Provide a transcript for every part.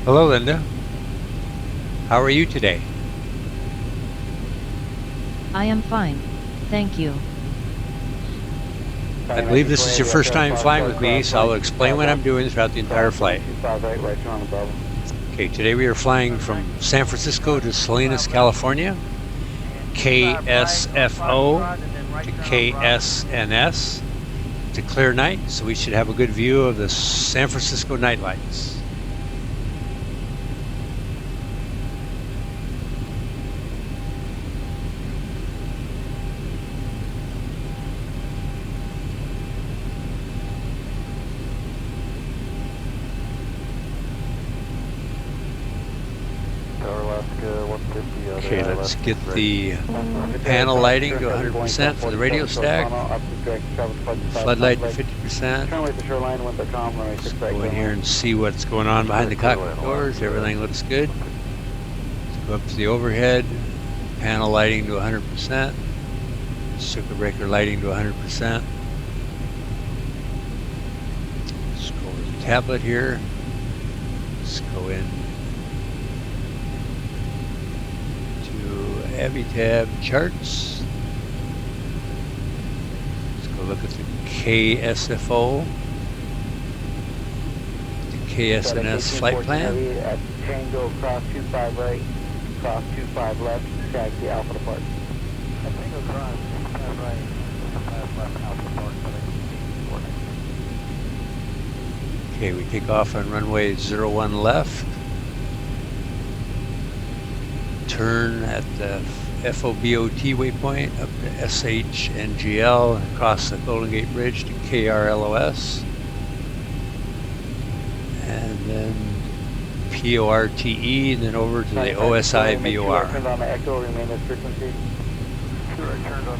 Hello, Linda. How are you today? I am fine, thank you. I believe this is your first time flying with me, so I'll explain what I'm doing throughout the entire flight. Okay, today we are flying from San Francisco to Salinas, California, KSFO to KSNS. It's a clear night, so we should have a good view of the San Francisco night lights. Okay, let's get the panel lighting to 100% for the radio stack. Floodlight to 50%. Let's go in here and see what's going on behind the cockpit doors. Everything looks good. Let's go up to the overhead. Panel lighting to 100%. Circuit breaker lighting to 100%. Let's go with the tablet here. Let's go in Tab charts. Let's go look at the KSFO, the KSNS flight plan. Tango cross 25 right, cross 25 left, tag the Alpha depart. Tango cross 25 right, 25 left, Alpha depart. Okay, we take off on runway 01 left. Turn at the FOBOT waypoint up to SHNGL and across the Golden Gate Bridge to KRLOS. And then PORTE, and then over to the OSI VOR.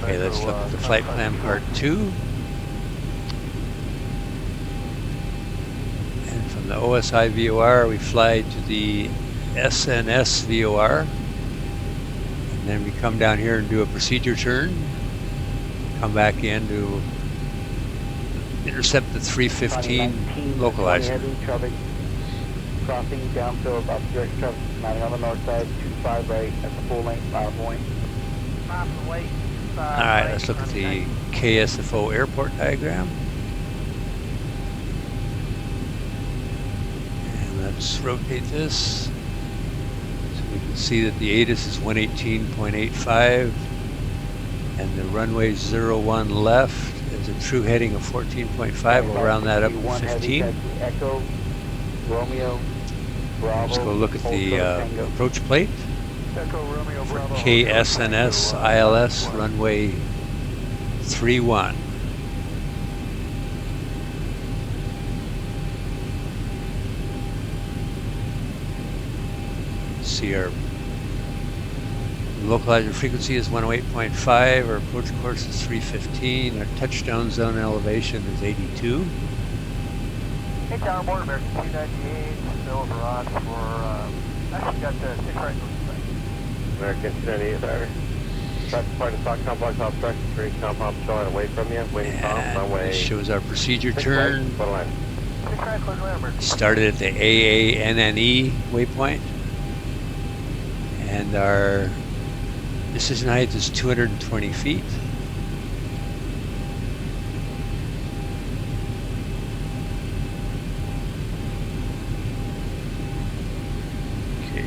Okay, let's look at the flight plan part 2. And from the OSI VOR, we fly to the SNS VOR. And then we come down here and do a procedure turn. Come back in to intercept the 315 localizer. Crossing downfill about the direct traffic, 90 on the north side, 25 right at the full length, mile point. Alright, let's look at the KSFO airport diagram. And let's rotate this. We can see that the ATIS is 118.85 and the runway 01 left is a true heading of 14.5. We'll round that up to 15. Echo, Romeo, Bravo, let's go look at the approach plate for KSNS ILS runway 31. See, our localizer frequency is 108.5, our approach course is 315, our touchdown zone elevation is 82. Hey, Tower Board, American 298, still barrage for, actually got 6 right north. American 298, sorry. Try to find a stock complex obstruction, 3 compound showing away from you, waiting comp, runway. This shows our procedure turn. Right, Started at the AANNE waypoint. And our decision height is 220 feet. Okay.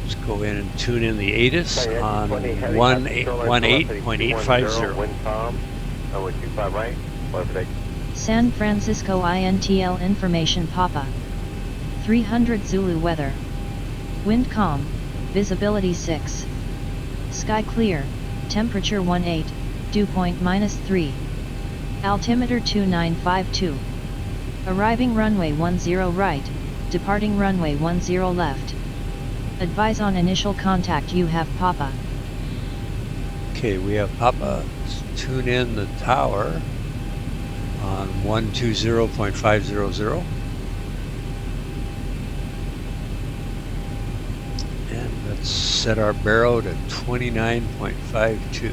Let's go in and tune in the ATIS on 118.850. Wind calm, runway 25 right, San Francisco INTL information Papa. 300 Zulu weather. Wind calm. Visibility 6. Sky clear, temperature 18, dew point -3. Altimeter 2952. Arriving runway 10 right, departing runway 10 left. Advise on initial contact you have Papa. Okay, we have Papa. Let's tune in the tower on 120.500. Let's set our baro to 29.52.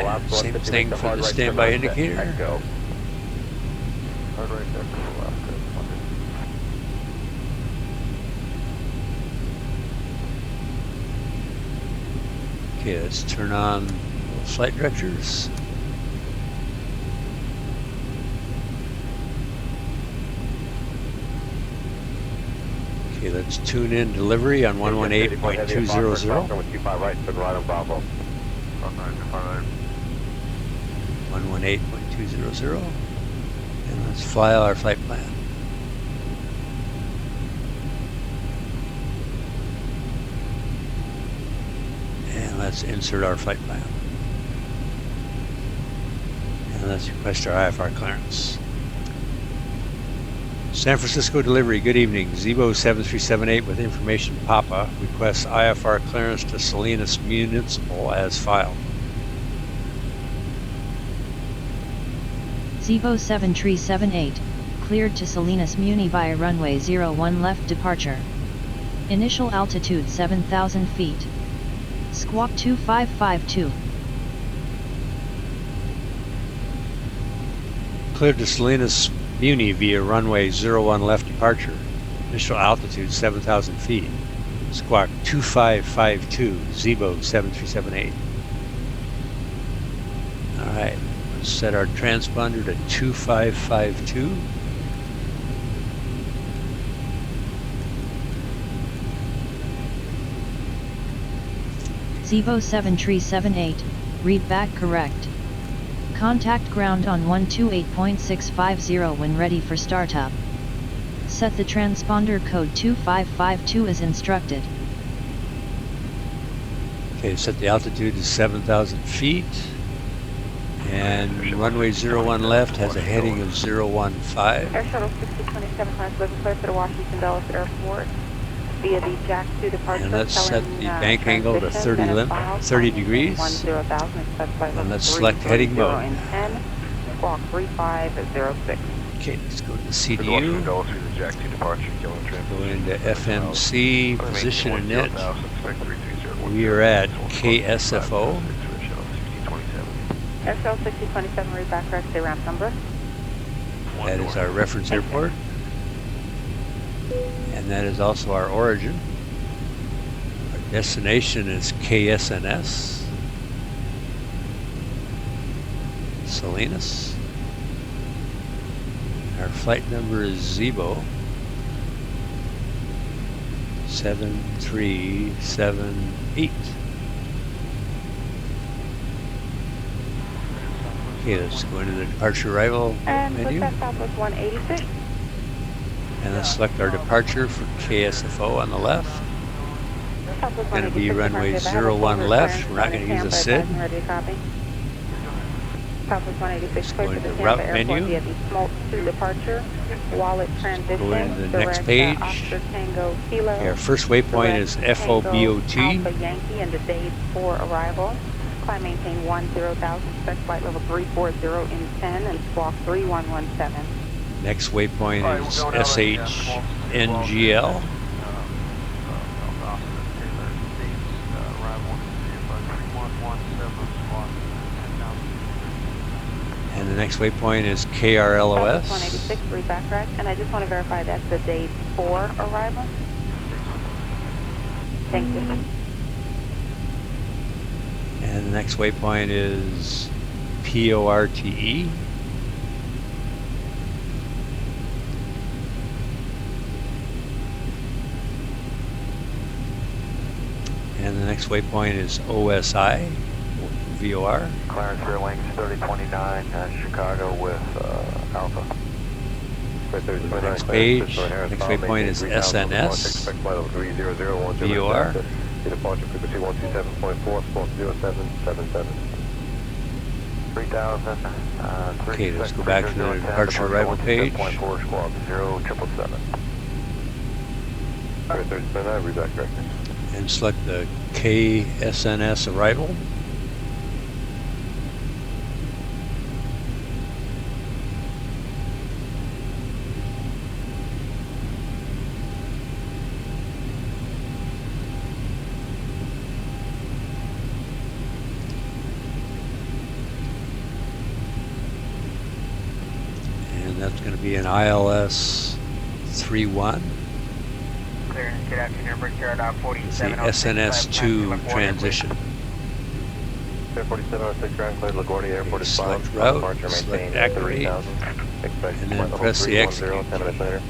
last Same 150, thing make the for hard the right standby turn on set. indicator. Echo. Hard right there for the last Okay, let's turn on flight directors. Okay, let's tune in delivery on 118.200. 118.200. And let's fly our flight plan. And let's insert our flight plan. And let's request our IFR clearance. San Francisco delivery, good evening. Zibo 7378 with information Papa requests IFR clearance to Salinas Municipal as filed. Zibo 7378, cleared to Salinas Muni via runway 01 left departure. Initial altitude 7,000 feet. Squawk 2552. Cleared to Salinas Muni via runway 01 left departure. Initial altitude 7,000 feet. Squawk 2552, Zibo 7378. All right, let's set our transponder to 2552. Zibo 7378, read back correct. Contact ground on 128.650 when ready for startup. Set the transponder code 2552 as instructed. Okay, set the altitude to 7,000 feet. And runway 01 left has a heading of 015. Air Shuttle 6027 plans to clear for the Washington Dulles Airport via the Jack 2 departure. And let's set the bank angle to 30 degrees. And let's select heading mode. Squawk 3506. Okay, let's go to the CDU. Go into FMC, position and net. We are at KSFO. Air Shuttle 6027, read back correct, say ramp number. That is our reference airport. And that is also our origin. Our destination is KSNS, Salinas. Our flight number is Zibo 7378. Okay, let's go into the departure arrival menu. And Southwest 186. And let's select our departure for KSFO on the left. It's going to be runway 01 left. We're not going to use a SID. Southwest 186, Go into the route menu. Go into the next page. Okay, our first waypoint is FOBOT. Alpha Yankee and the days for arrival. Climb maintain 10,000, expect flight level 340 in 10 and squawk 3117. Next waypoint is SHNGL. And the next waypoint is KRLOS. 186, read back correct. And I just want to verify that's the date for arrival. Thank you. And the next waypoint is PORTE. And the next waypoint is OSI, VOR. Clarence Air Links 3029, Chicago with Alpha. Next page, next waypoint is SNS, VOR. Departure frequency 127.4, squawk 0777. 3000. Okay, let's go back to the departure arrival page. 127.4, squawk 0777. Alright, 3029, read back correct. And select the KSNS arrival. be an ILS 3-1. Clear, get out to your Brickyard out It's 47. the SNS2 transition. 4706 ground cleared, LaGuardia Airport is Select fine. route, Departure select maintained activate, 30,000. Expect and then flight level press the 310, execute 10 minutes later.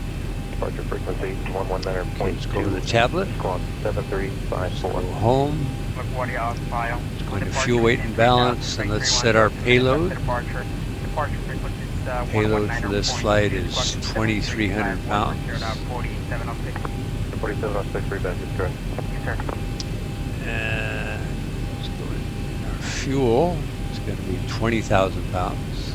Departure frequency 119.2. Let's go to the tablet. Squawk 7354. Go home. LaGuardia off file. Let's go into fuel weight and balance, and let's set our payload. Departure frequency Payload for this flight is 2,300 pounds. 4706 reback is correct. Yes, sir. And let's go in our fuel. It's going to be 20,000 pounds.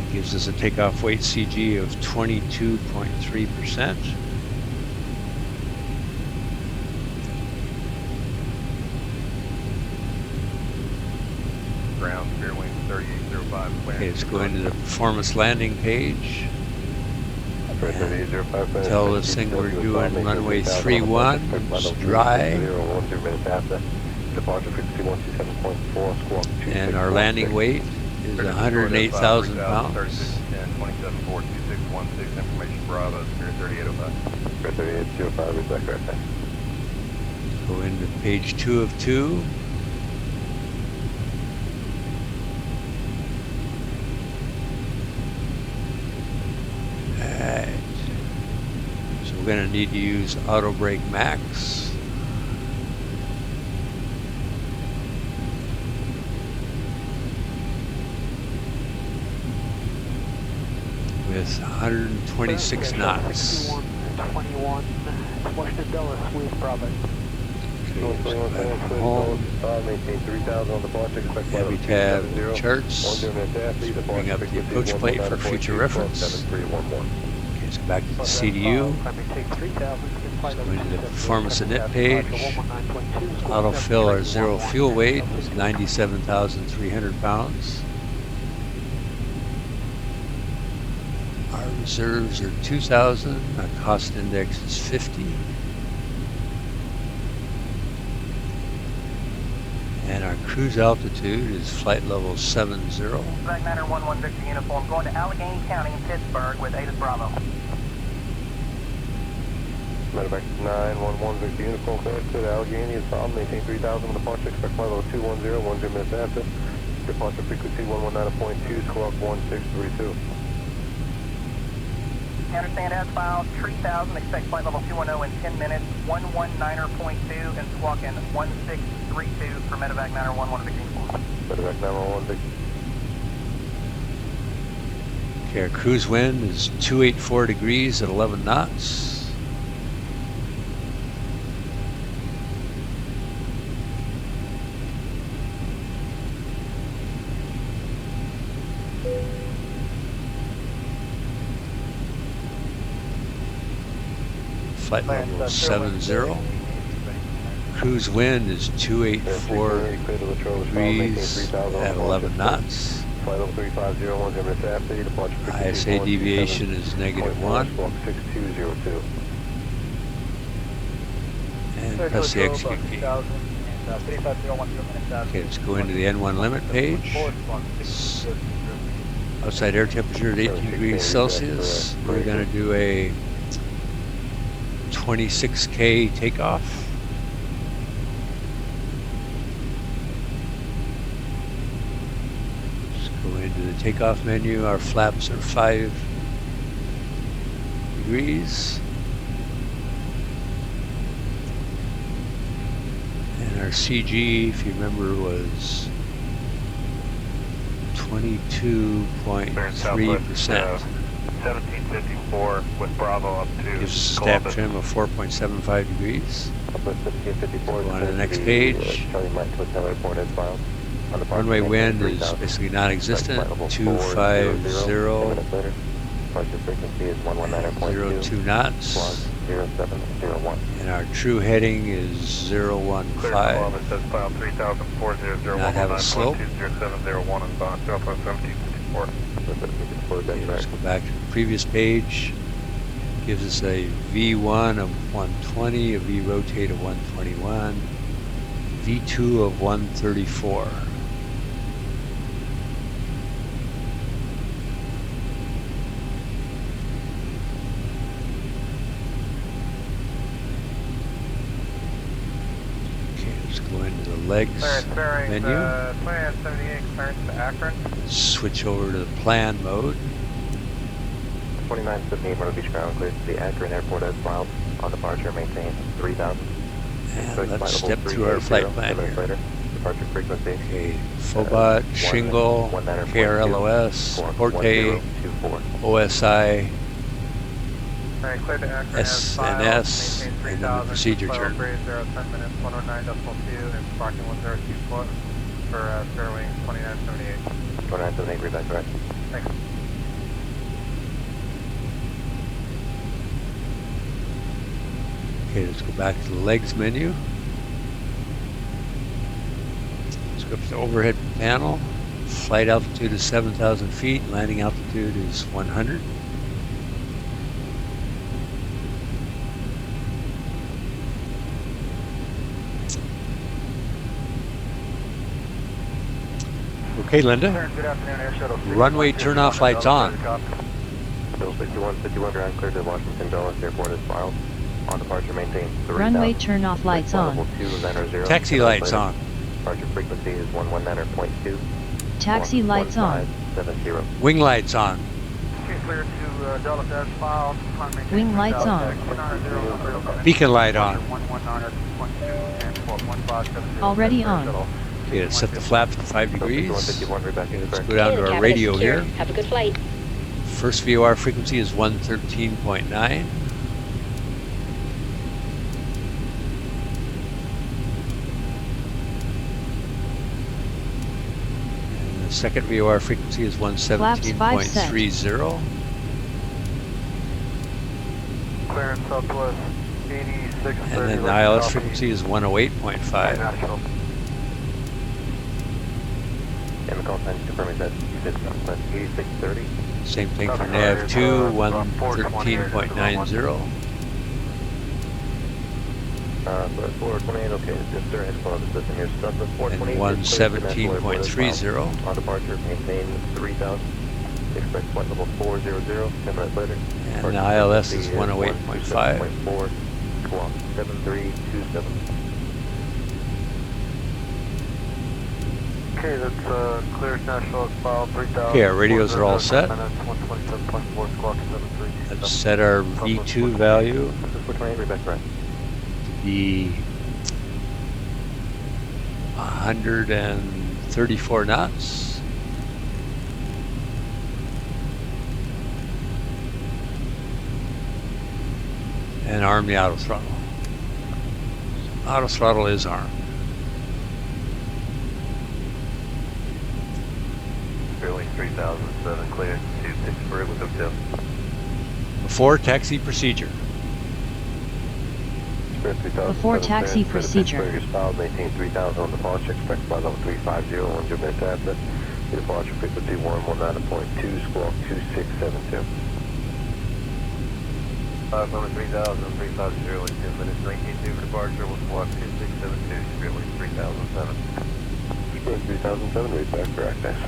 It gives us a takeoff weight CG of 22.3%. Ground, spear wing 3805. Okay, let's go into the performance landing page. Tell this thing we're doing runway 31, it's dry. And our landing weight is 108,000 pounds. 27-42616, information Bravo, Spirit 3805. Spirit 3805, is that correct? Go into page 2 of 2. Alright. So we're going to need to use auto brake max. With 126 knots. 21, Washington Dulles, with Bravo. Okay, let's go back home. Heavy tab charts. Let's bring up the approach plate for future reference. Okay, let's go back to the CDU. Let's go into the performance init page. Autofill our zero fuel weight is 97,300 pounds. Our reserves are 2,000. Our cost index is 50. And our cruise altitude is flight level 70. Flight Matter 11 Victor uniform going to Allegheny County in Pittsburgh with Ada Bravo. Medevac 911 Victor uniform cleared to Allegheny is found. Maintain 3,000 with departure. Expect flight level 210, 10 minutes after. Departure frequency 119.2, squawk 1632. Understand as filed, 3,000, expect flight level 210 in 10 minutes, 119.2 and squawk in 1632 for Medevac 911 Victor uniform. Medevac 911 Victor. Okay, our cruise wind is 284 degrees at 11 knots. Flight level 70. Cruise wind is 284 degrees at 11 knots. ISA deviation is -1. And press the execute key. Okay, let's go into the N1 limit page. Outside air temperature at 18 degrees Celsius. We're going to do a 26K takeoff. Let's go into the takeoff menu. Our flaps are 5 degrees. And our CG, if you remember, was 22.3%. 1754 with Bravo up to Gives us a stab trim of 4.75 degrees. Go on to the next page. Runway wind is basically non-existent. 250. 02 knots. And our true heading is 015. Not have a slope. Okay, let's go back to the previous page. Gives us a V1 of 120, a V rotate of 121, V2 of 134. legs Clearance menu. 2978, clearance to Akron. Switch over to the plan mode. 2978 Myrtle Beach ground clear to the Akron Airport as filed. On departure, maintain 3000. And let's step through our flight plan here. Later. Departure frequency. Okay, Phobot, Shingle, KRLOS, Porte, OSI, Clear to Akron SNS, and then the procedure turn. 10 minutes, 109.2, and parking 102 foot for Fairwing 2978. 2978, read back correct. Thanks. Okay, let's go back to the legs menu. Let's go up to the overhead panel. Flight altitude is 7,000 feet. Landing altitude is 100. Okay, Linda. Good afternoon, Air Shuttle. Runway turn-off lights on. Bill 5151 ground clear to Washington Dulles Airport as filed. On departure, maintain 3000. Runway turn-off lights on. Taxi lights on. Departure frequency is 119.2. Taxi lights on. 70. Wing lights on. Clear to Dulles as filed. Wing lights on. Beacon light on. Already on. Okay, let's set the flaps to 5 degrees. Okay, let's go down to our Cabin radio is secure. here. Have a good flight. First VOR frequency is 113.9. And the second VOR frequency is 117.30. Clearance Southwest 86. And then the ILS frequency is 108.5. And the call sign confirming that you did Southwest 8630. Same thing for nav 2, 113.90. So 428, okay, just their head below the system here. Southwest 428. And 117.30. On departure, maintain 3000. Expect flight level 400, 10 minutes later. And the ILS is 108.5. 127.4, squawk 7327. Okay, that's clear national file 3000. Okay, our radios are all set. 127.4 squawk 7327. Let's set our V2 value Southwest 428, read back correct. to be 134 knots. And arm the auto throttle. Auto throttle is armed. Fairway 3007, clear to Pittsburgh with hotel. Before taxi procedure. Before taxi procedure. Pittsburgh is filed, maintain 3000 on departure, expect flight level 350, 100 minutes after. The departure frequency 119.2, squawk 2672. Number 3000, 350 in 2 minutes, 19 for departure, will squawk 2672, Fairway 3007. Pittsburgh 3007, read back correct, thanks.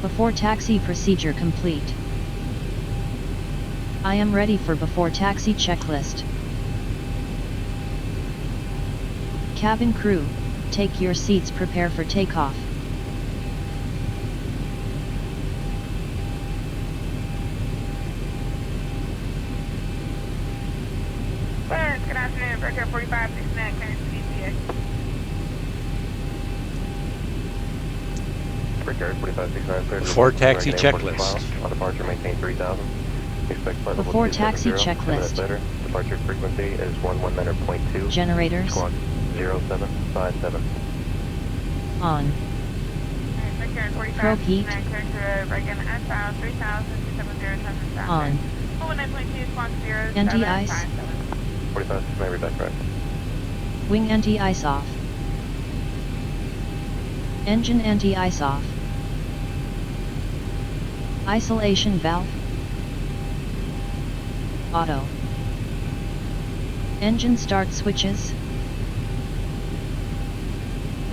Before taxi procedure complete. I am ready for before taxi checklist. Cabin crew, take your seats, prepare for takeoff. Clarence, good afternoon. Breaker 4569, Clarence DCA. Brickyard 4569. Before taxi checklist. On departure, maintain 3000. Expect flight level Before taxi 270, 10 minutes checklist. later. Departure frequency is 119.2. Generators. Squawk 0757. On. Breaker Pro Pete. 4569, clear to Breaker S-bound 3000-270-77. On. 19.2, squawk 0. Anti-ice. 4569, read back correct. Wing anti-ice off. Engine anti-ice off. Isolation valve. Auto. Engine start switches.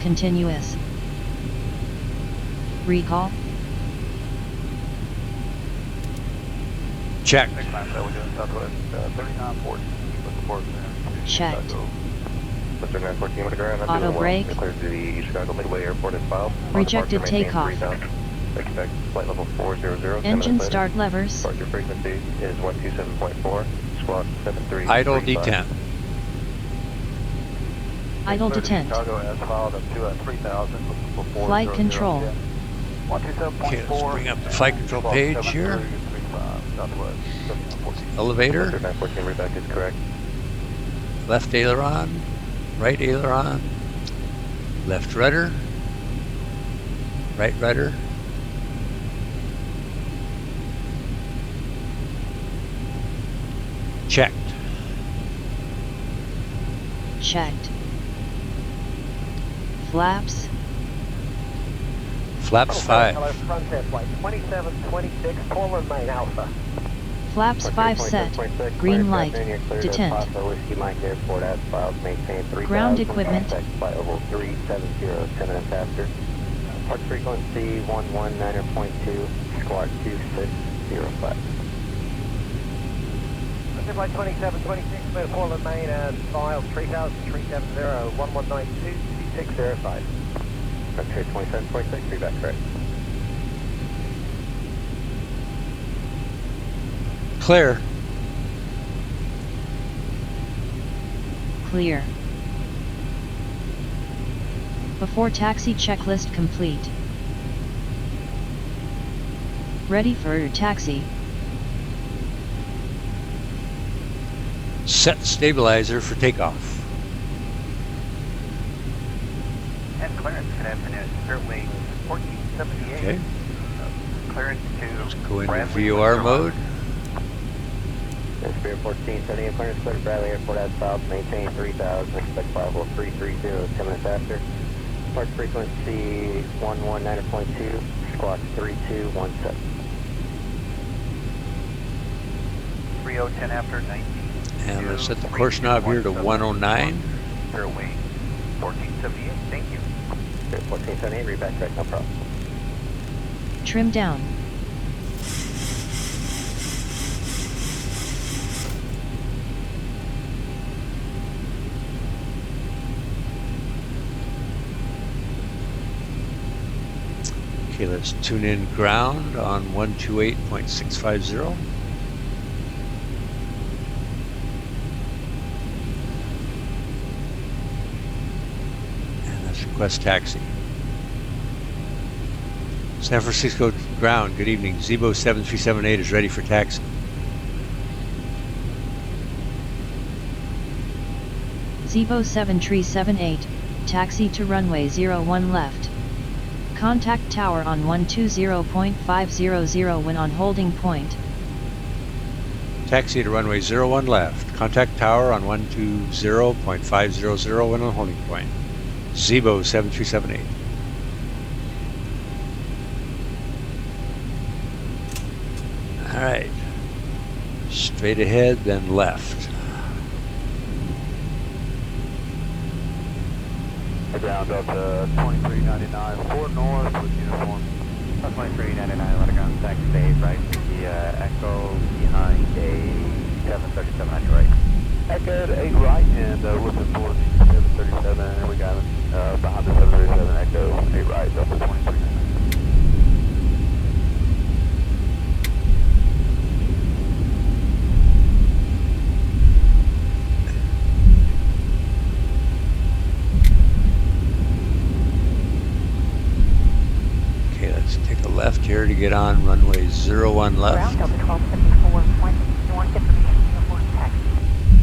Continuous. Recall. Check. Southwest 3940, with the port Checked. Mr. 914 with the ground. Auto brake. Clear to the Chicago Midway Airport as filed. Rejected takeoff. Expect flight level 400. Engine start levers. Departure frequency is 127.4. Squawk 73. Idle detent. Idle detent. Chicago as filed up to 3000. Flight control. 127.4. Okay, let's bring up the flight control page here. Elevator. Mr. 914 reback is correct. Left aileron. Right aileron. Left rudder. Right rudder. Checked. Checked. Flaps. Flaps 5. Front set flight 2726, Polar main Alpha. Flaps 5 set. Green light. Detent. Ground equipment. Flight level 370, 10 minutes after. Park frequency 119.2, squawk 2605. Flight 2726, clear to Portland Main and file 3000-370, 1192-2605. Okay, 27.6, feedback correct. Clear. Clear. Before taxi checklist complete. Ready for taxi. Set stabilizer for takeoff. And clearance, good afternoon. Fairway 1478. Okay. Clearance to Go into Bradley, VOR Mr. mode. Spirit 1478, clearance clear to Bradley Airport as filed, maintain 3000, expect flight level 330, 10 minutes after. Park frequency 119.2, squawk 3217. 3010 after 19. And let's set the course knob here to 109. Fairway 1478, thank you. Spirit 1478, reback correct, no problem. Trim down. Okay, let's tune in ground on 128.650. And let's request taxi. San Francisco ground, good evening. Zibo 7378 is ready for taxi. Zibo 7378, taxi to runway 01 left. Contact tower on 120.500 when on holding point. Taxi to runway 01 left. Contact tower on 120.500 when on holding point. Zibo 7378. All right. Straight ahead, then left. Ground up to 2399, 4 north with uniform. 2399, let it ground, taxi stay right, the Echo behind a 737 on your right. Echo 8 right, and looking for the 737, and we got him behind the 737, Echo 8 right, up to 2399. Left here to get on runway 01 left. Ground Delta 1274, want information uniform taxi.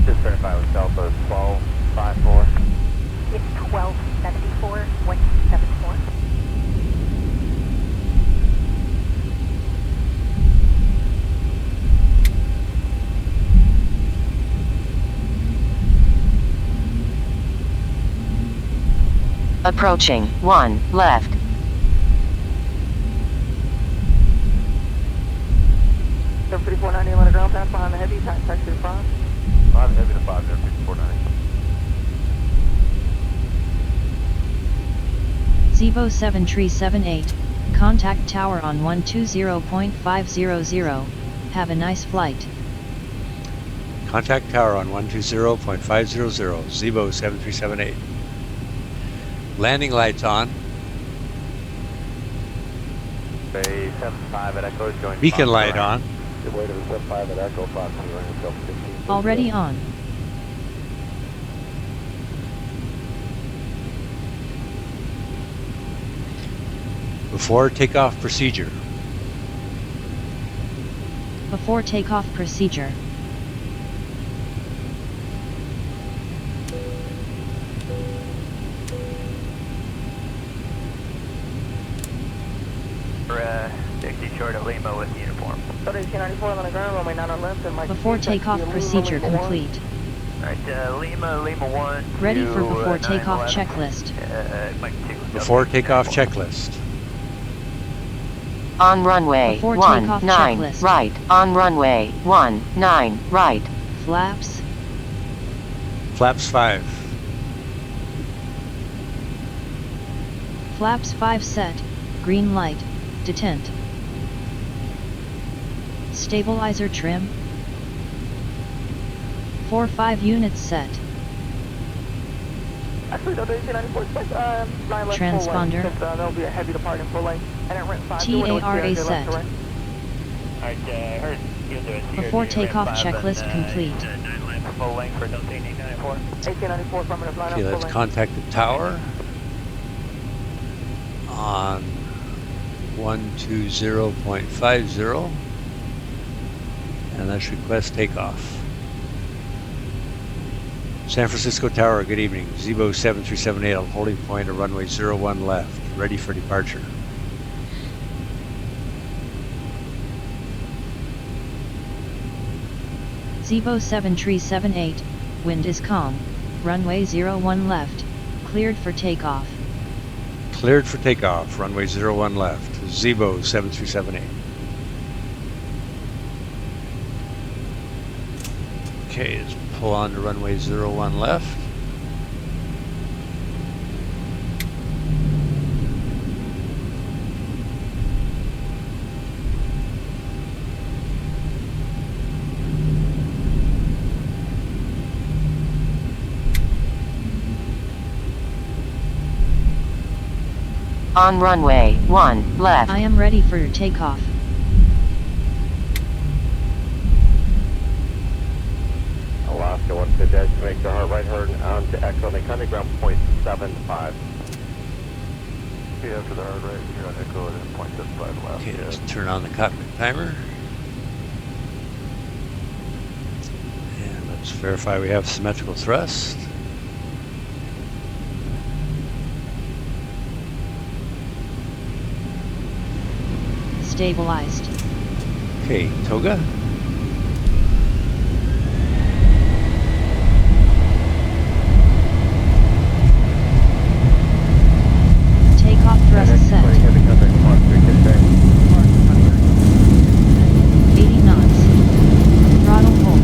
Just verify with Delta 1254. It's 1274, 174. Approaching 1 left. 3490, let it ground pass behind the heavy, taxi to 5. 5 heavy to 5 there, 5490. Zibo 7378, contact tower on 120.500. Have a nice flight. Contact tower on 120.500, Zibo 7378. Landing lights on. Bay 75 at Echo join. Beacon light on. Good way to 75 at Echo, Fox 15. Already on. Before takeoff procedure. Before takeoff procedure. We're 60 short at Lima with uniform. Before takeoff procedure complete. Alright, Lima 1. Ready for before takeoff checklist. Mike 2. Before takeoff checklist. On runway Before 19 takeoff checklist. right. On runway 19 right. Flaps. Flaps 5. Flaps 5 set. Green light. Detent. Stabilizer trim. 4-5 units set. Transponder. TARA set. Before takeoff checklist complete. Okay, let's contact the tower on 120.50 and let's request takeoff. San Francisco Tower, good evening. Zibo 7378 on holding point at runway 01 left, ready for departure. Zibo 7378, wind is calm, runway 01 left, cleared for takeoff. Cleared for takeoff, runway 01 left, Zibo 7378. Okay, let's pull on to runway 01 left. On runway 1 left. I am ready for your takeoff. Alaska 150, estimate your heart right hard on to Echo, they country ground 0.75. After the hard right, you're on Echo at 0.75 left. Okay, let's turn on the cockpit timer. And let's verify we have symmetrical thrust. Stabilized. Okay, Toga. Takeoff thrust set. 80 knots. Throttle hold.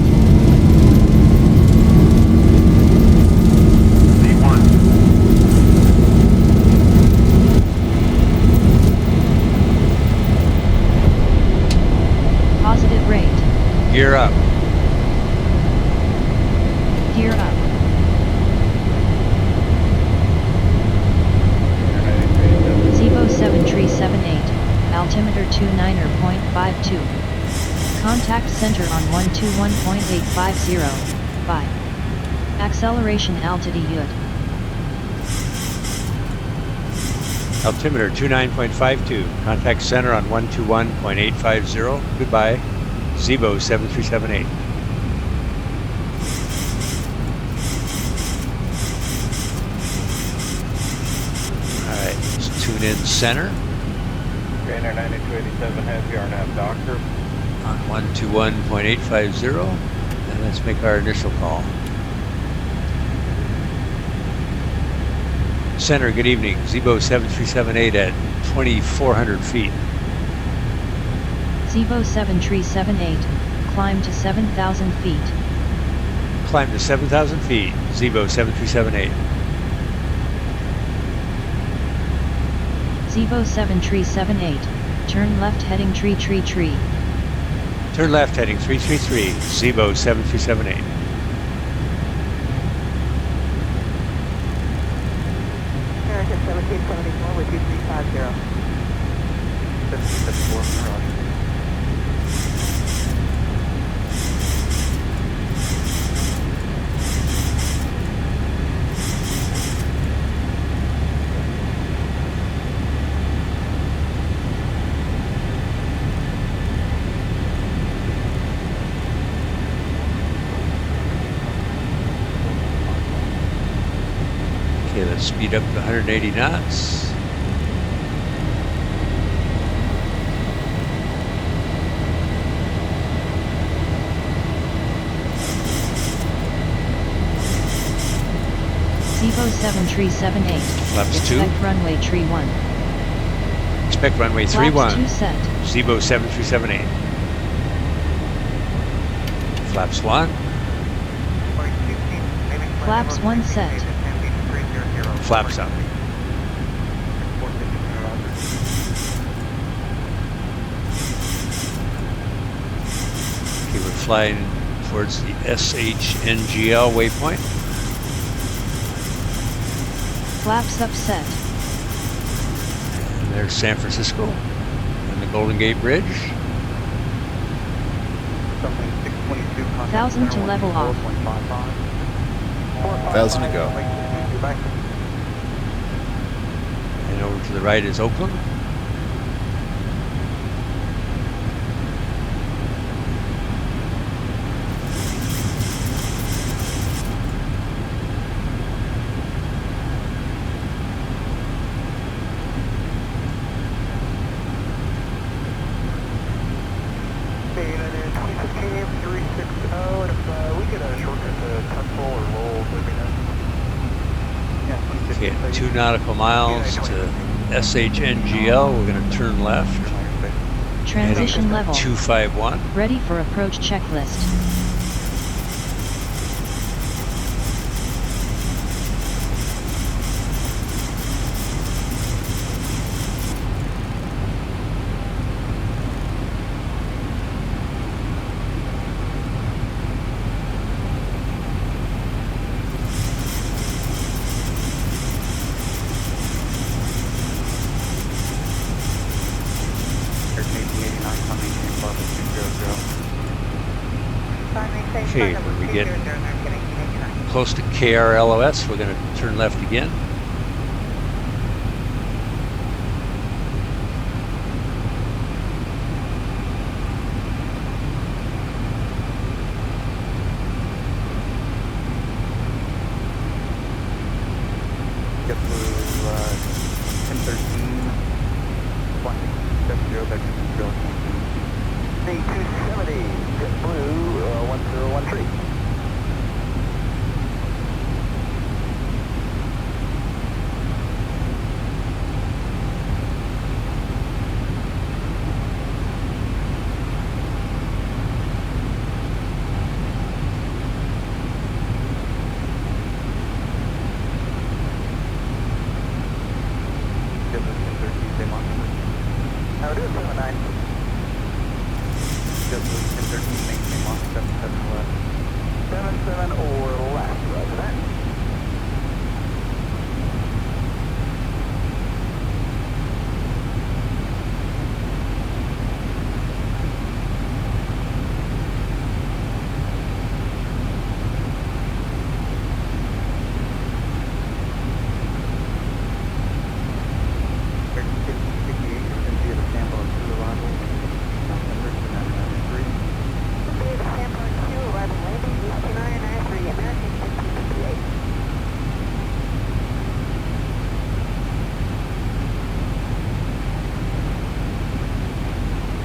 Positive rate. Gear up. Gear up. Zibo 7378, altimeter 29.52. Contact center on 121.850. By. Acceleration altitude. Altimeter 29.52. Contact center on 121.850. Goodbye. Zibo 7378. Alright, let's tune in center Trainer 9287 has your nav doctor. on 121.850. And let's make our initial call. Center, good evening. Zibo 7378 at 2,400 feet. Zibo 7378, climb to 7,000 feet. Climb to 7,000 feet. Zibo 7378. Zibo 7378, turn left heading tree. Turn Turn left heading 333, Zibo 7378. American 1774 with 2350. 1774, roger. Okay, let's speed up to 180 knots. Zibo 7378. Flaps 2. Expect runway tree 1. Expect runway Flaps 31. 2 set. Zibo 7378. Flaps 1. Flaps 1 set. Flaps up. Okay, we're flying towards the SHNGL waypoint. Flaps up set. And there's San Francisco and the Golden Gate Bridge. 1,000 to level off. 1,000 to go. And over to the right is Oakland. Okay, at 2 nautical miles to SHNGL, we're going to turn left. Transition Heading level. 251. Ready for approach checklist. Okay, when we get close to KRLOS, we're going to turn left again. Get through 1013, 170, back to 270, get blue 1013.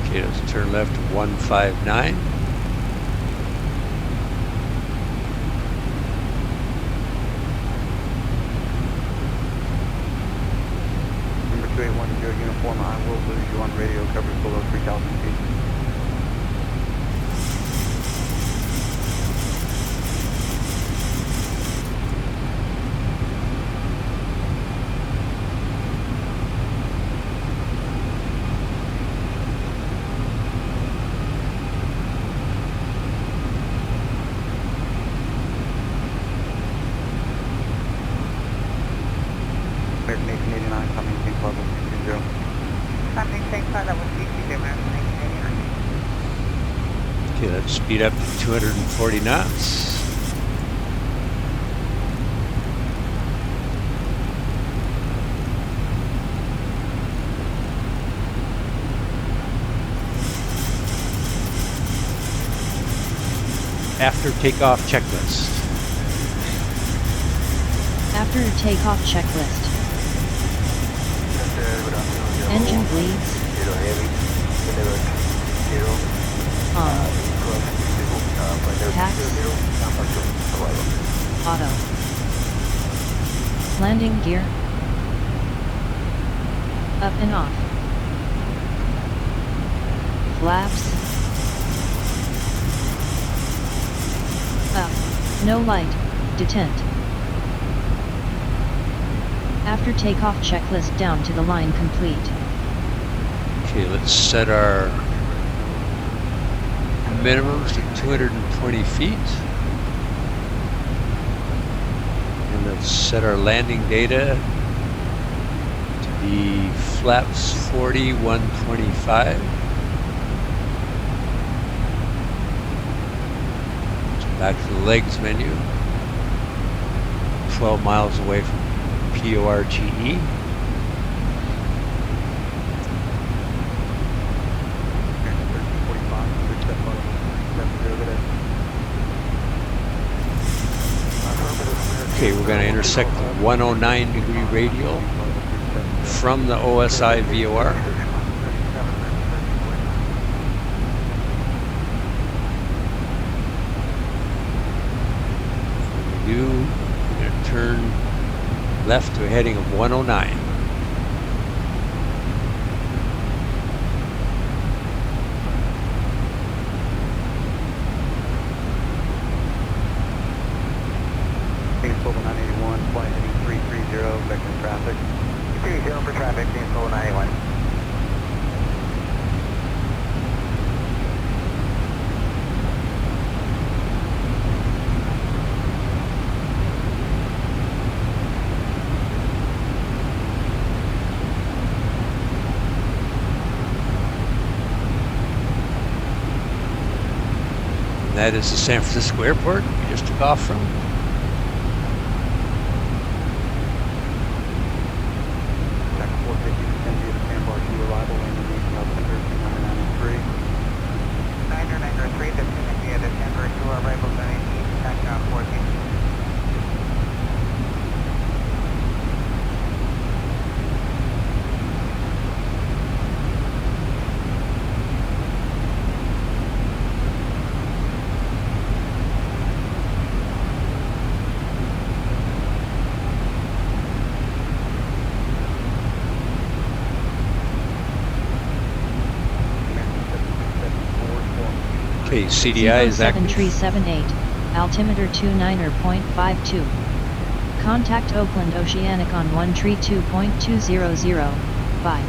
Okay, let's turn left to 159. Number 2810 uniform, I will lose you on radio coverage below 3,000 feet. Okay, let's speed up to 240 knots. After takeoff checklist. After takeoff checklist. Engine bleeds. On. Tax. Auto. Landing gear. Up and off. Flaps. Up. No light. Detent. After takeoff checklist down to the line complete. Okay, let's set our minimums to 220 feet. And let's set our landing data to be flaps 40, 125. Back to the legs menu. 12 miles away from PORGE. Okay, we're going to intersect the 109-degree radial from the OSI VOR. We're going to turn left to a heading of 109. Global 981, flight heading 330, vector traffic. 330 for traffic, Global 981. That is the San Francisco airport we just took off from. Second 450, descend via the sandbar to arrival, landing region altimeter 2993. 993, descend via the sandbar to arrival, landing east, touchdown 450. Okay, CDI is active. 7378, altimeter 29er.52. Contact Oakland Oceanic on 132.200, bye.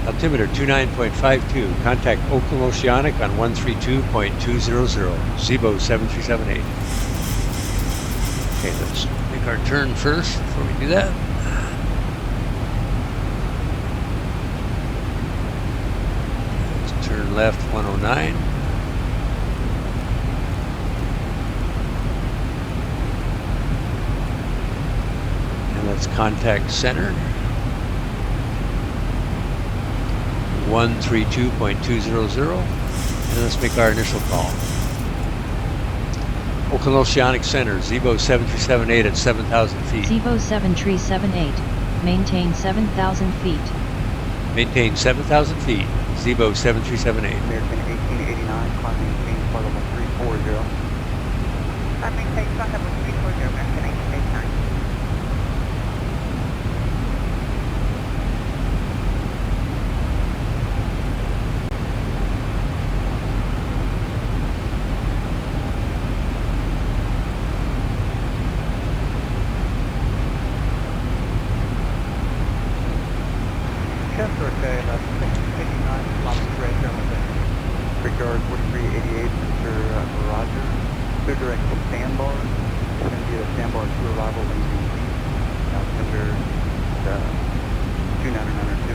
Altimeter 29.52. Contact Oakland Oceanic on 132.200. Zibo 7378. Okay, let's make our turn first before we do that. Turn left 109. And let's contact center. 132.200. And let's make our initial call. Oakland Oceanic Center, Zibo 7378 at 7,000 feet. Zibo 7378, maintain 7,000 feet. Maintain 7,000 feet. Zibo 7378. American 1889, climb maintain flight level 340. I maintain flight level 340, American 1889. Chester, okay, that's 89, climb right there with it. Brickyard 4388, Mr. Roger. Clear direct to sandbar. It's going to be a sandbar to arrival in altimeter 2992.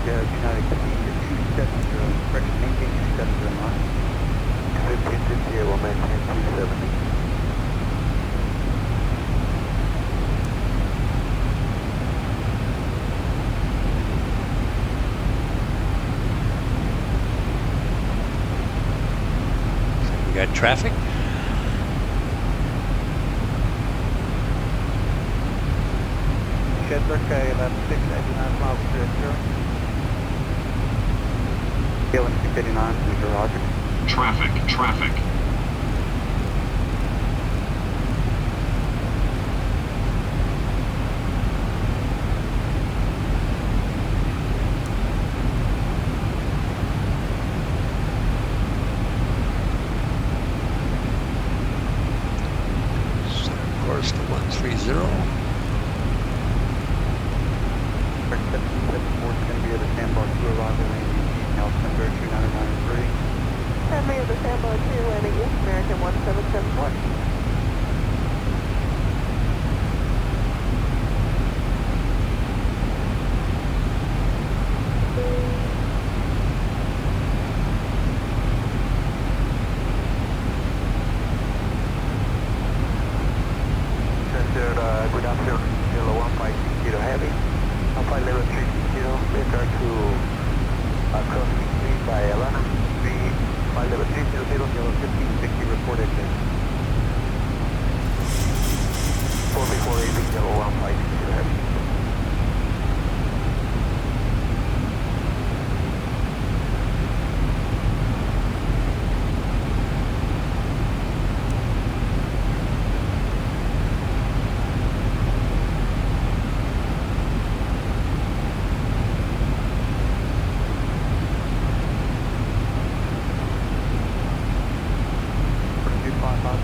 United 270, correction, maintain 270 knots. 1558 will maintain 270. We got traffic. Shedberg, 1169 miles to 0. KLM 689, Mr. Roger. Traffic. Set course to 130. Correct, 774 is going to be at the Sandbar 2 arrival, landing Nelson, 2993. Henry of the Sandbar 2, landing East American 1774. Center, go down to 0150 heavy. Alpha level 360, later to cross Street by Elena. 5 level 300, yellow 1560 reported. 4B480, yellow 1560 heavy.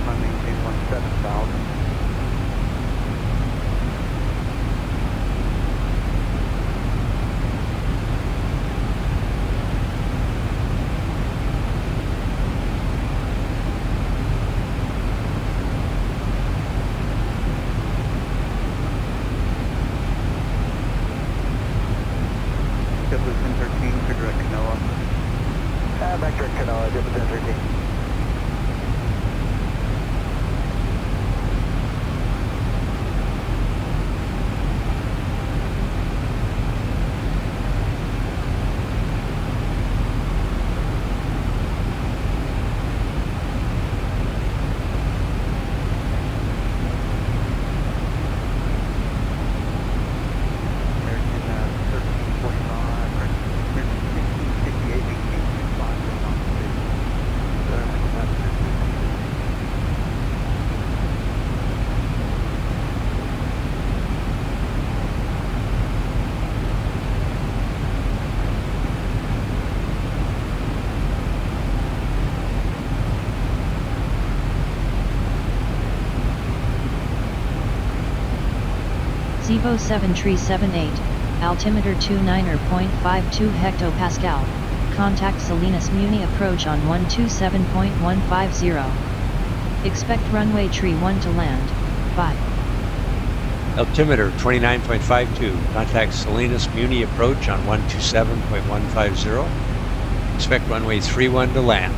Maintain 17,000. Jefferson 13 to direct Canoa. Back direct Canoa, Jefferson 13. Zibo 7378, altimeter 29.52 hectopascal. Contact Salinas Muni approach on 127.150. Expect runway tree 1 to land. 5. Altimeter 29.52. Contact Salinas Muni approach on 127.150. Expect runway 31 to land.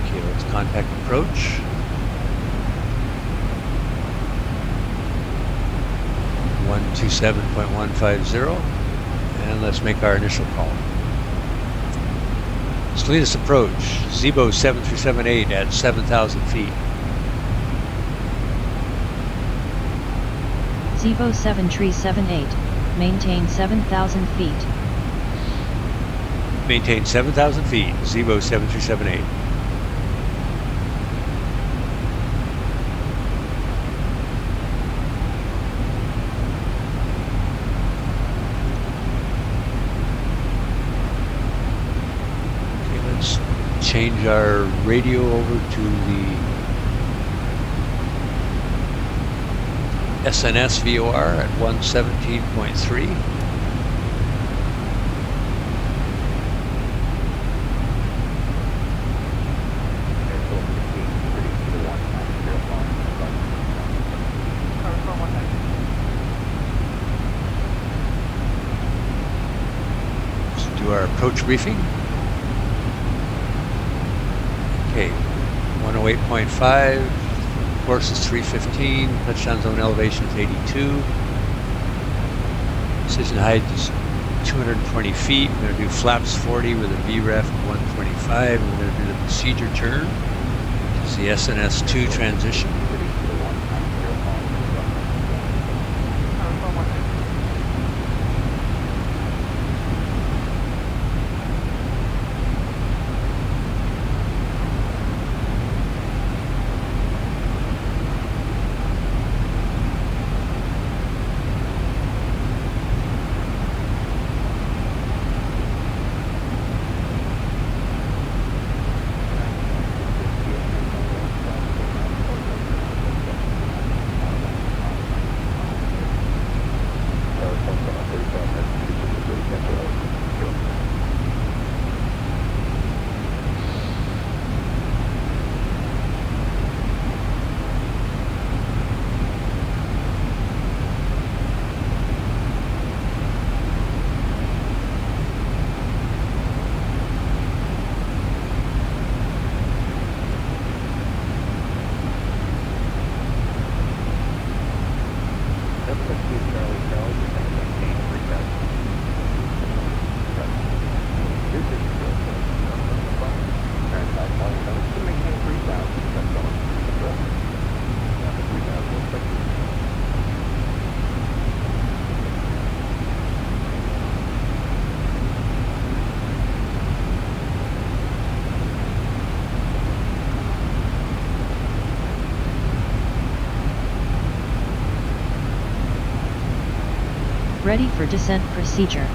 Okay, let's contact approach. 127.150, and let's make our initial call. Salinas approach, Zibo 7378 at 7,000 feet. Zibo 7378, maintain 7,000 feet. Maintain 7,000 feet, Zibo 7378. Change our radio over to the SNS VOR at 117.3. our approach briefing. Okay, 108.5, course is 315, touchdown zone elevation is 82. Precision height is 220 feet. We're going to do flaps 40 with a VREF of 125, and we're going to do the procedure turn. It's the SNS 2 transition. Ready for descent procedure.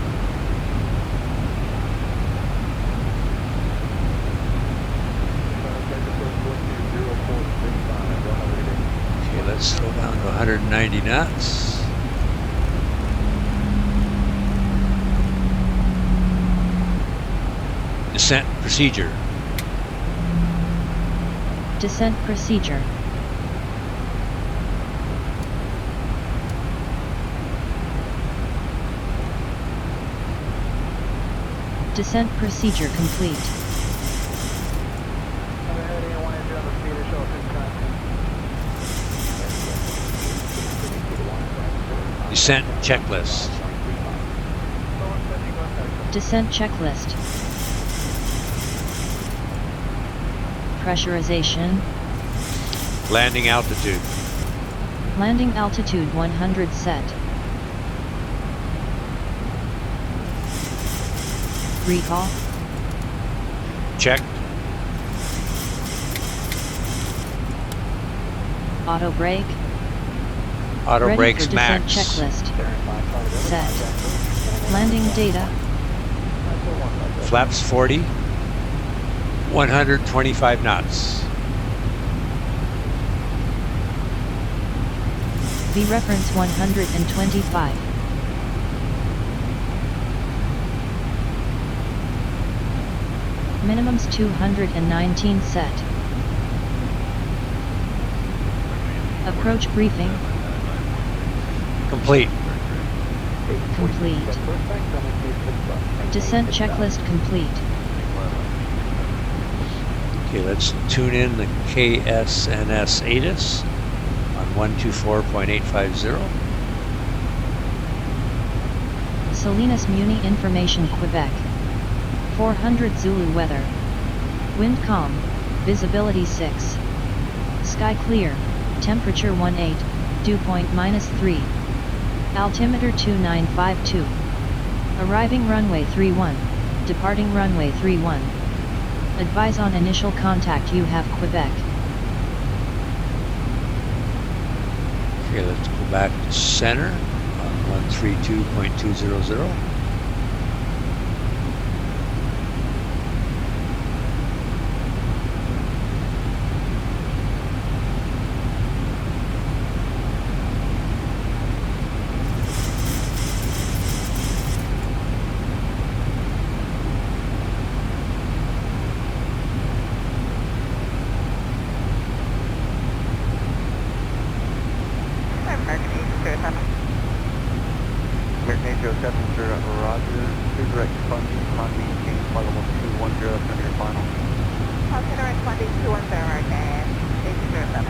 Okay, let's slow down to 190 knots. Descent procedure. Descent procedure. Descent procedure complete. Descent checklist. Descent checklist. Pressurization. Landing altitude. Landing altitude 100 set. Recall. Checked. Auto brake. Auto Ready brakes for descent max. checklist. Set. Landing data. Flaps 40. 125 knots. V reference 125. Minimums 219 set. Approach briefing. Complete. Complete. Descent checklist complete. Okay, let's tune in the KSNS ATIS on 124.850. Salinas Muni Information Quebec. 400 Zulu weather. Wind calm, visibility 6. Sky clear, temperature 18, dew point -3. Altimeter 2952. Arriving runway 31, departing runway 31. Advise on initial contact you have Quebec. Okay, let's go back to center on 132.200. American 807, sir, Roger, 2 direct funding, on maintain flight level 210, that's going to be your final. Direct funding 210 and 807.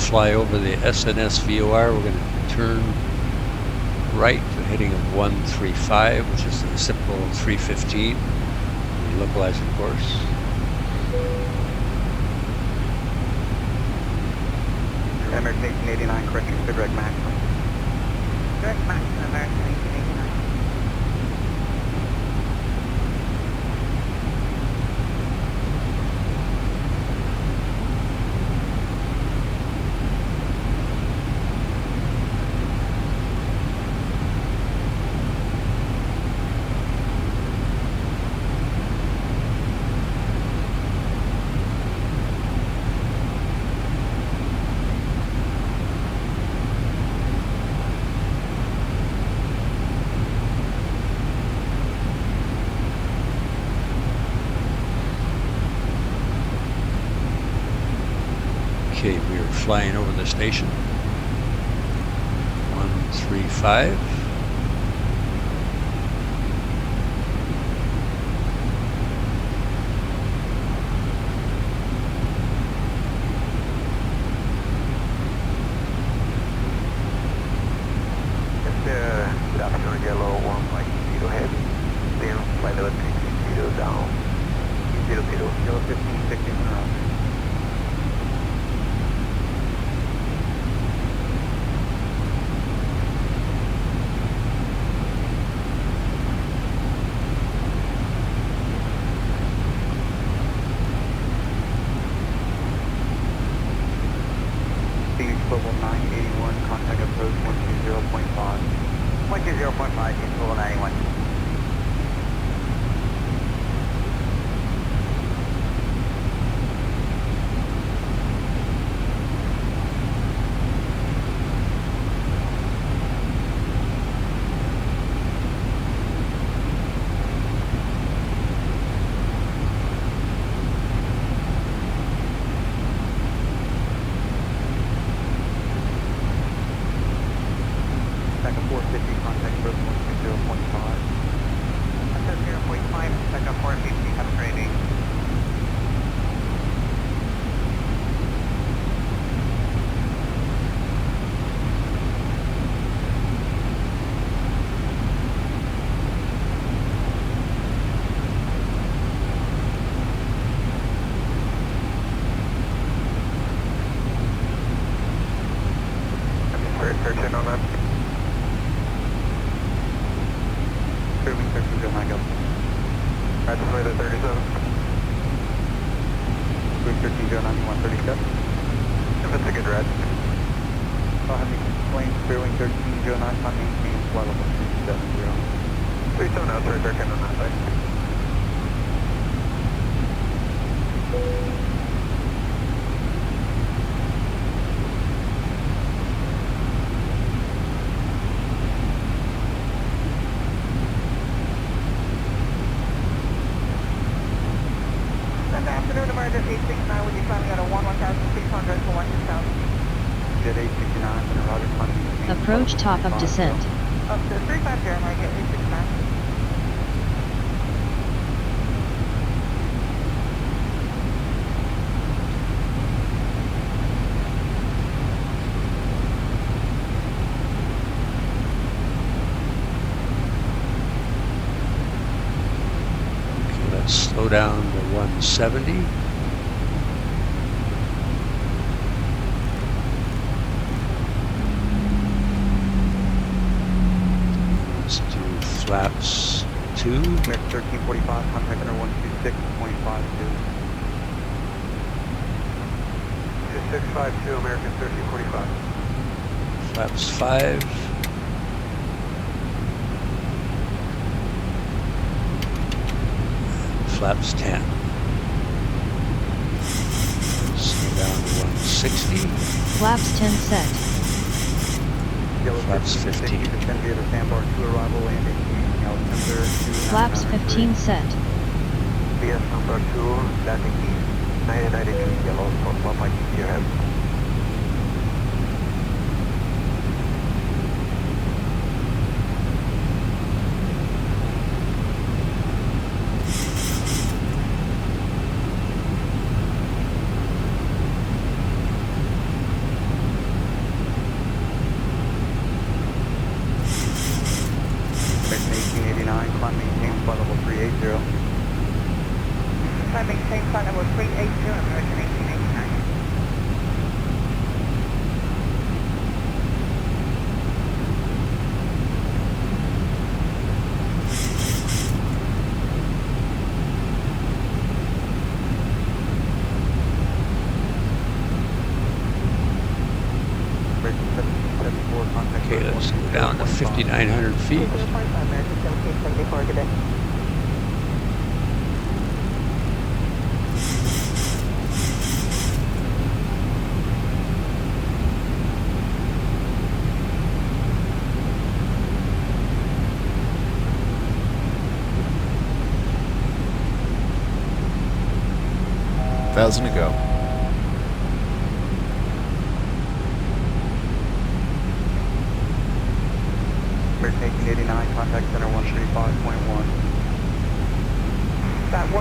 Fly over the SNS VOR, we're going to turn right to heading of 135, which is the reciprocal 315, localizer course. American 1889, correction to direct maximum. Direct maximum, American 1889. Okay, we are flying over the station. 135. Good afternoon, yellow, 150 heavy. Then flight level 330 down. 0, 15, 16 around. Level 981, contact approach 120.5. 120.5, level 91. 1309 go. Roger, play the 37. Wind 1309, you want 37? If it's a good red. Go ahead and explain clear wing 1309, time maintain flight level 370. 370 out, 313 on that side. Good afternoon, American 869, will you climbing out of 11,600 for 1,000? Jet 869, and Roger, climbing. Approach top of descent. Up to 350, American 869. Slow down to 170. Let's do flaps 2. American 1345, contact center 126.52. 2652, American 1345. Flaps 5. Flaps 10. Slow down to 160. Flaps 10 set. Flaps 15. Flaps 15 set. BS number 2, landing east, 992 yellow, for 1 your head. Climb maintain flight level 380. Climb maintain flight level 380, American 1889. Okay, let's go down to 5,900 feet. Thousand to go. American 1889, contact center 135.1. That 125.1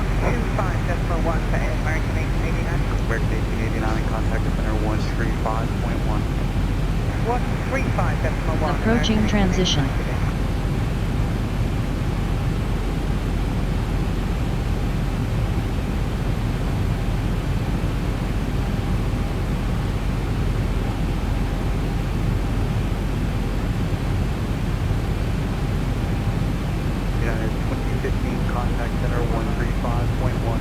for American 1889. American 1889, contact center 135.1. 135.1. Approaching transition. United 2015, contact center 135.1.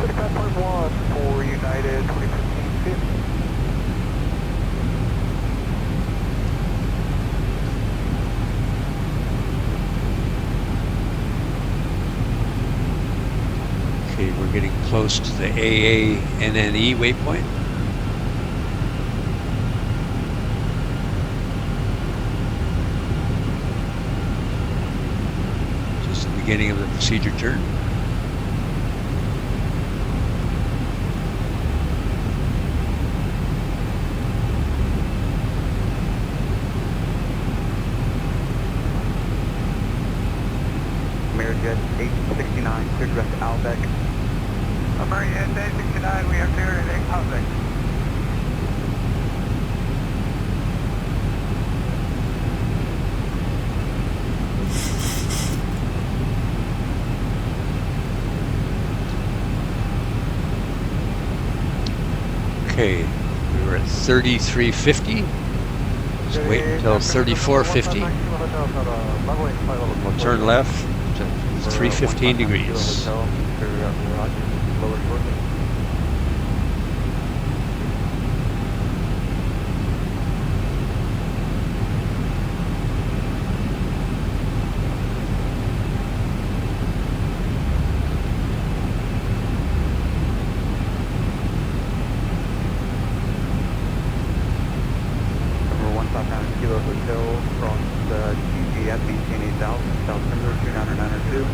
35.1 for United 2015. Okay, we're getting close to the AANNE waypoint. Just the beginning of the procedure turn. Amerijet 869, clear direct to Albeck. American 869, we are clear at Albeck. Okay, we were at 3350. Let's wait until 3450. We'll turn left to 315 degrees. Kilo Hotel across GGF, maintain 8000, South River 29902.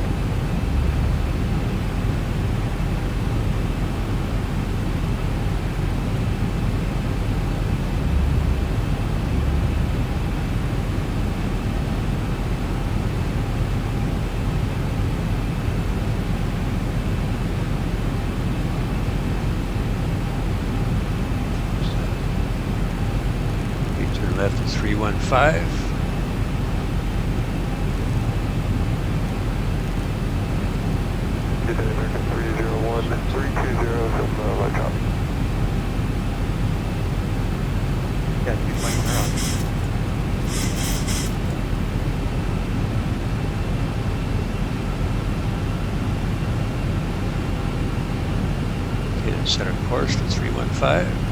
Left is 315. American 301, 320, some light drop. Yeah, 220 around. Okay, then set our course to 315.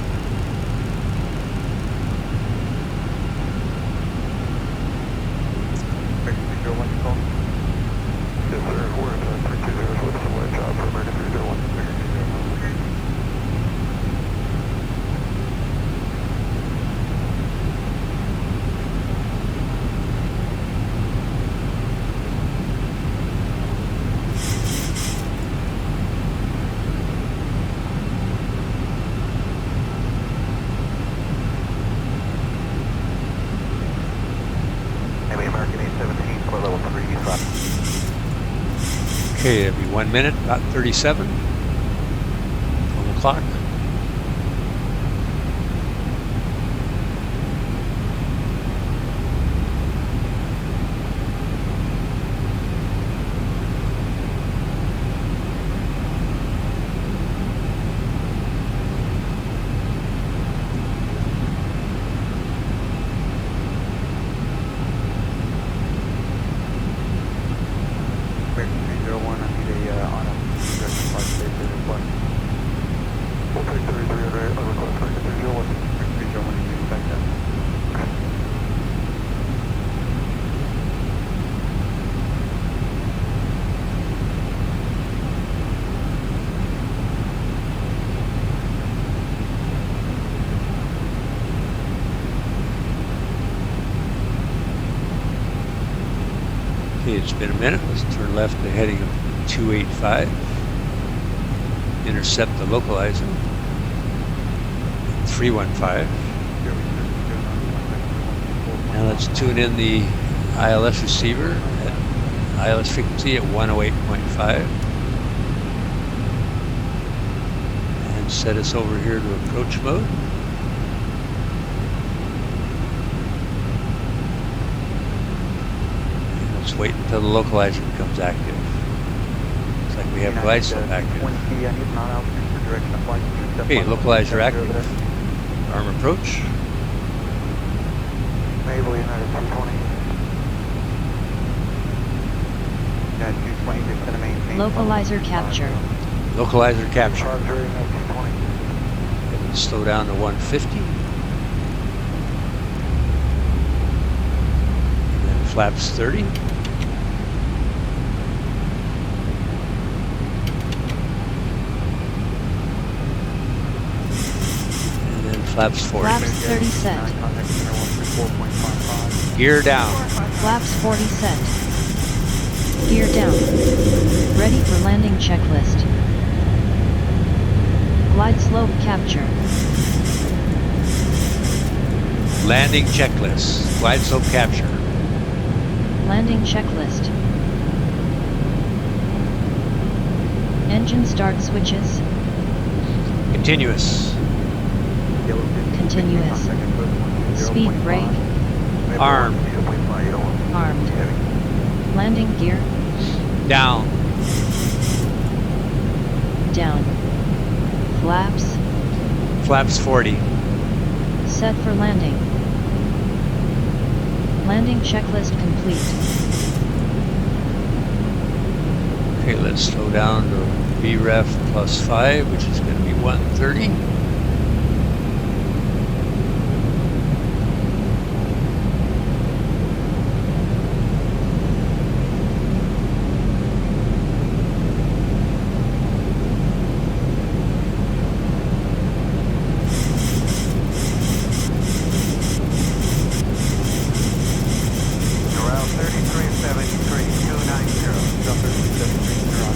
Okay, it'll be 1 minute, about 37 on the clock. Okay, it's been a minute. Let's turn left to heading of 285. Intercept the localizer. 315. Now let's tune in the ILS receiver at ILS frequency at 108.5. And set us over here to approach mode. Let's wait until the localizer becomes active. Looks like we have glide slope active. Okay, localizer active. Arm approach. Localizer capture. Localizer capture. Let's slow down to 150. And then flaps 30. Flaps 40. Flaps 30 set. Gear down. Flaps 40 set. Gear down. Ready for landing checklist. Glide slope capture. Landing checklist. Glide slope capture. Landing checklist. Engine start switches. Continuous. Continuous. Speed brake. Armed. Armed. Landing gear. Down. Down. Flaps. Flaps 40. Set for landing. Landing checklist complete. Okay, let's slow down to VREF +5, which is going to be 130. Around 3373, 290, jump 3373, you're on.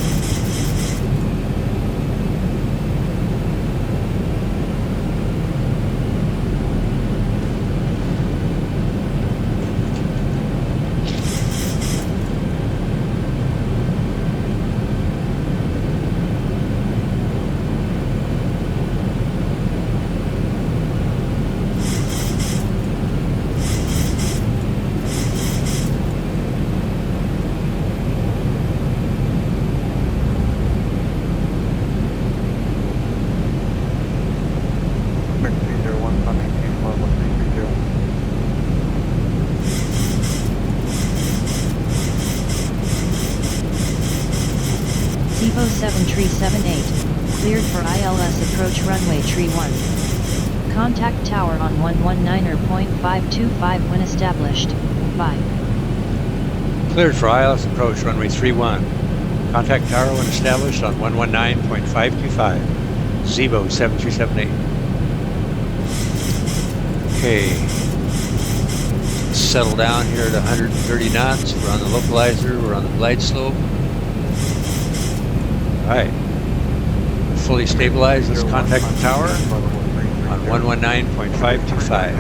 Zibo 7378, cleared for ILS approach runway tree 1. Contact tower on 119.525 when established. Bye. Cleared for ILS approach runway 31. Contact tower when established on 119.525. Zibo 7378. Okay. Settle down here at 130 knots. We're on the localizer. We're on the glide slope. All right. Fully stabilized. Let's contact the tower on 119.525.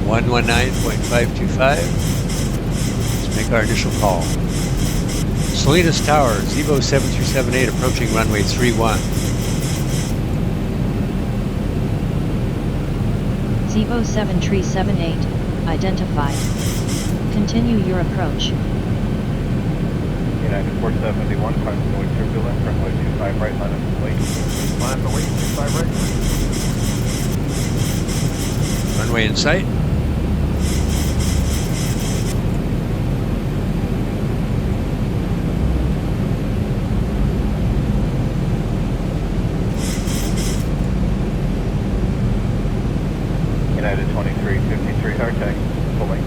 119.525. Let's make our initial call. Salinas Tower, Zibo 7378 approaching runway 31. Zibo 7378, identified. Continue your approach. United 471, climbing the way turbulent, runway 25 right, line up the wait. Line up the wait, 25 right. Runway in sight. United 2353, hard tag, pulling.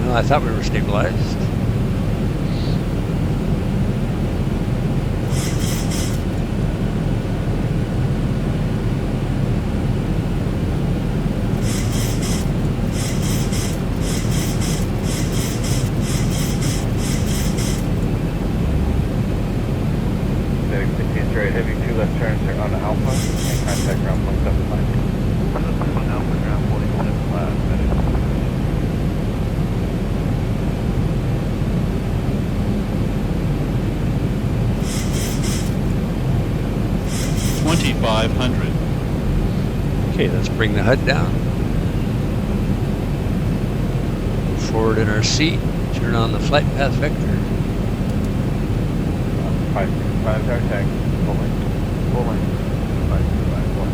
Well, I thought we were stabilized. Straight heavy, 2 left turns are on the Alpha, and contact ground 175. Alpha ground 47, minutes. Okay, let's bring the HUD down. Move forward in our seat. Turn on the flight path vector. 565 hard tag, pulling. 565, 1.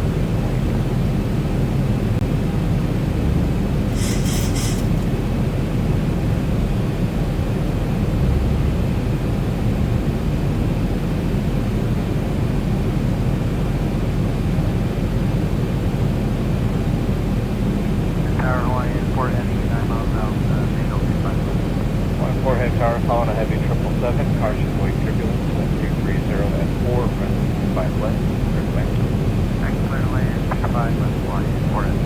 Tower line is 4 heading 9 miles out, Signal 25. 1 4 head tower, following a heavy 777, caution wake turbulence, 230 at 4, runway 5 left, clear to land. Next clear to land, 5 left, flying, 4 head.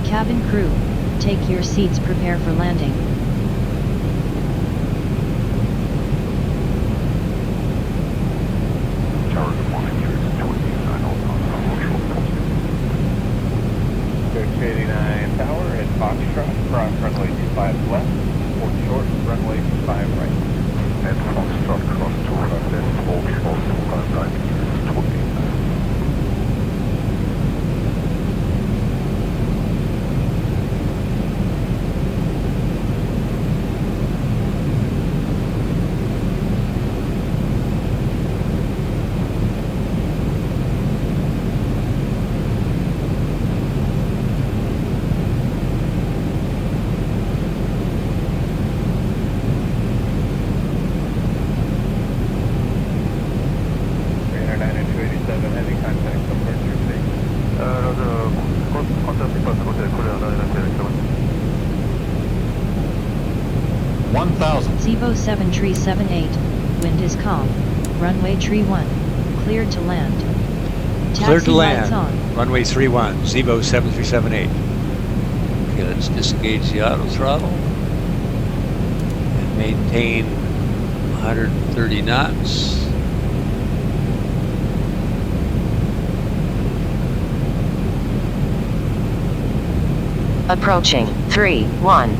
Cabin crew, take your seats, prepare for landing. Tower deployment, you're 29 on 89 tower at Foxtrot, cross runway 25 left, 4 short, runway 5 right. That's 1,000. Zibo 7378, wind is calm, runway tree 1, cleared to land. Cleared to Taxi lights land, on. runway 31, Zibo 7378. Okay, let's disengage the auto throttle and maintain 130 knots. Approaching 3-1.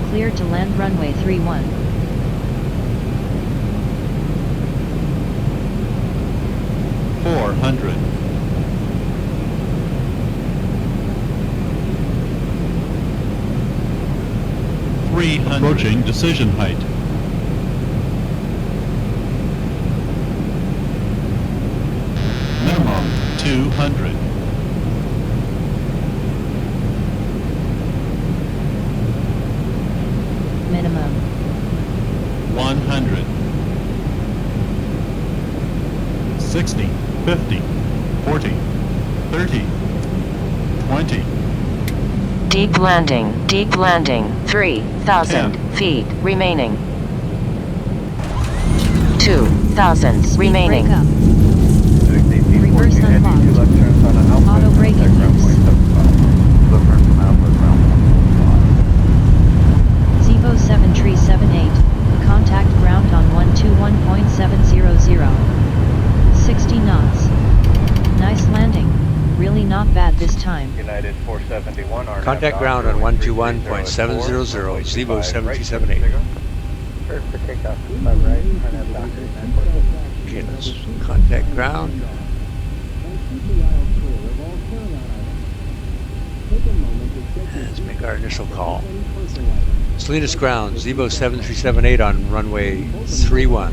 Cleared to land runway 31. 400. 300. Approaching decision height. Minimum 200. Minimum 100. 60, 50, 40, 30, 20. Deep landing, 3,000 feet remaining. 2,000 remaining. brake up. Reverse unlocked. Auto brake in use. Zibo 7378, contact ground on 121.700. 60 knots. Nice landing, really not bad this time. United 471. Contact ground on 121.700, Zibo 7378. First for takeoff, 5 right, RNAV doctor, 946. Okay, let's contact ground. Let's make our initial call. Salinas ground, Zibo 7378 on runway 31.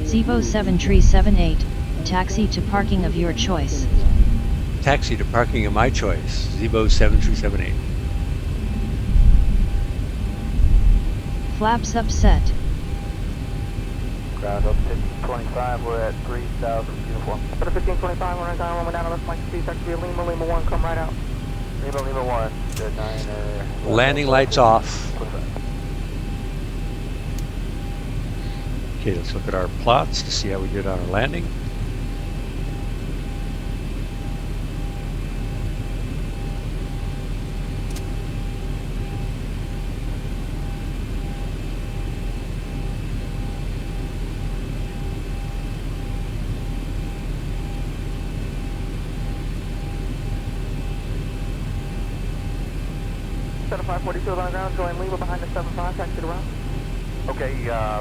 Zibo 7378, taxi to parking of your choice. Taxi to parking of my choice, Zibo 7378. Flaps up set. Ground up 1525, we're at 3,000 uniform. For the 1525, we're down, runway down, left Mike 2, taxi to Lima, Lima 1, come right out. Lima 1, good 9er. Landing lights off. Okay, let's look at our plots to see how we did on our landing. Center 542 on the ground, join Lima behind the 75, taxi to round. Okay,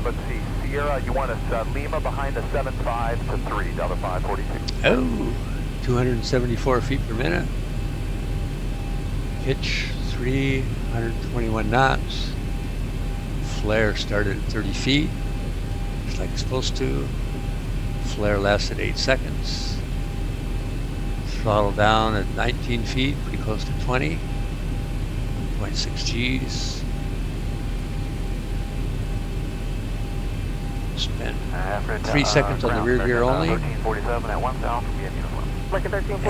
let's see. Sierra, you want us Lima behind the 75 to 3, Delta 542. Oh, 274 feet per minute. Pitch 321 knots. Flare started at 30 feet, just like it's supposed to. Flare lasted 8 seconds. Throttle down at 19 feet, pretty close to 20. 1.6 Gs. Spent 3 seconds on the rear gear only. 1347 at 1 south, we have uniform.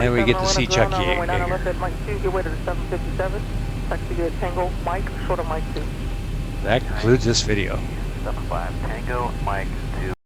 And we get to see Chucky Jaeger. Mike 2, get way to the 757. Taxi to Tango, Mike, short of Mike 2. That concludes this video. 75 Tango, Mike 2.